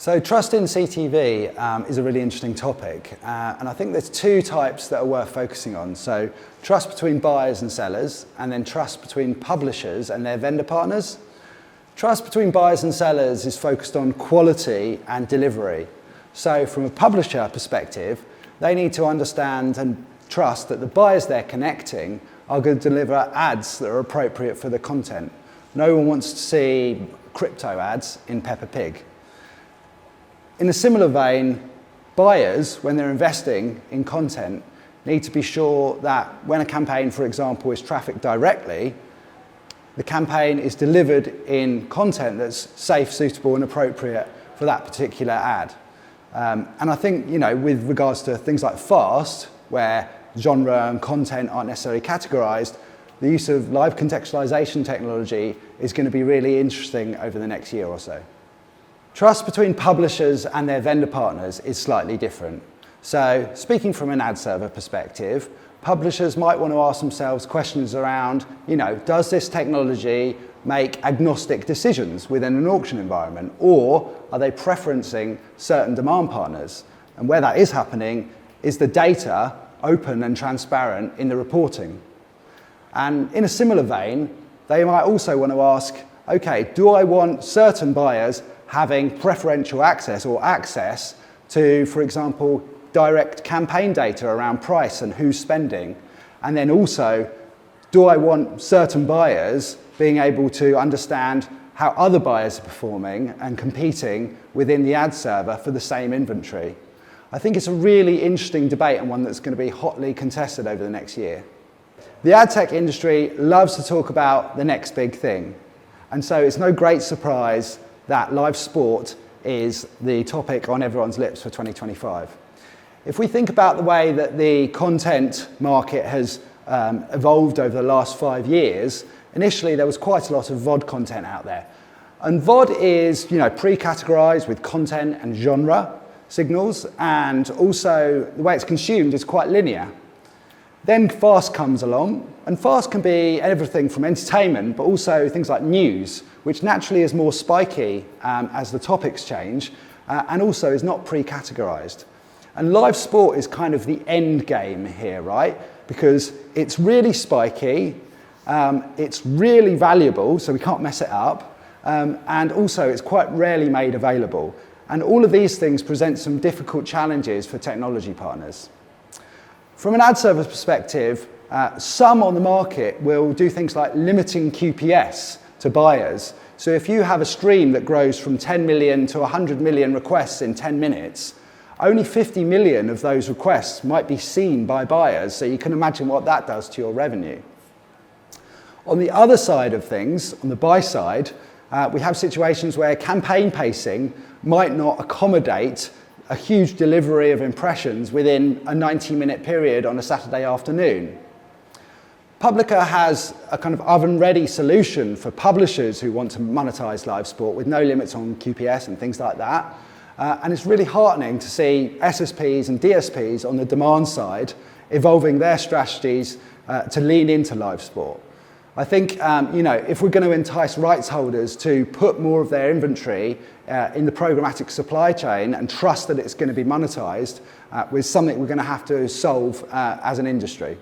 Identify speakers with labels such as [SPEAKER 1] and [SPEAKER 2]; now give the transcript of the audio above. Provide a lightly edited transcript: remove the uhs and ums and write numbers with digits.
[SPEAKER 1] So trust in CTV is a really interesting topic, and I think there's two types that are worth focusing on. So trust between buyers and sellers, and then trust between publishers and their vendor partners. Trust between buyers and sellers is focused on quality and delivery. So from a publisher perspective, they need to understand and trust that the buyers they're connecting are going to deliver ads that are appropriate for the content. No one wants to see crypto ads in Peppa Pig. In a similar vein, buyers, when they're investing in content, need to be sure that when a campaign, for example, is trafficked directly, the campaign is delivered in content that's safe, suitable, and appropriate for that particular ad. And I think, with regards to things like fast, where genre and content aren't necessarily categorized, the use of live contextualization technology is going to be really interesting over the next year or so. Trust between publishers and their vendor partners is slightly different. So, speaking from an ad server perspective, publishers might want to ask themselves questions around, does this technology make agnostic decisions within an auction environment, or are they preferencing certain demand partners? And where that is happening, is the data open and transparent in the reporting? And in a similar vein, they might also want to ask, okay, do I want certain buyers having preferential access or access to, for example, direct campaign data around price and who's spending? And then also, do I want certain buyers being able to understand how other buyers are performing and competing within the ad server for the same inventory? I think it's a really interesting debate and one that's going to be hotly contested over the next year. The ad tech industry loves to talk about the next big thing. And so it's no great surprise that live sport is the topic on everyone's lips for 2025. If we think about the way that the content market has evolved over the last 5 years, initially there was quite a lot of VOD content out there. And VOD is, pre-categorized with content and genre signals, and also the way it's consumed is quite linear. Then fast comes along, and fast can be everything from entertainment, but also things like news, which naturally is more spiky as the topics change, and also is not pre-categorized. And live sport is kind of the end game here, right? Because it's really spiky, it's really valuable, so we can't mess it up, and also it's quite rarely made available. And all of these things present some difficult challenges for technology partners. From an ad server perspective, some on the market will do things like limiting QPS to buyers. So if you have a stream that grows from 10 million to 100 million requests in 10 minutes, only 50 million of those requests might be seen by buyers, so you can imagine what that does to your revenue. On the other side of things, on the buy side, we have situations where campaign pacing might not accommodate a huge delivery of impressions within a 90-minute period on a Saturday afternoon. Publica has a kind of oven-ready solution for publishers who want to monetize live sport with no limits on QPS and things like that. And it's really heartening to see SSPs and DSPs on the demand side evolving their strategies to lean into live sport. I think, if we're going to entice rights holders to put more of their inventory in the programmatic supply chain and trust that it's going to be monetized, with something we're going to have to solve as an industry.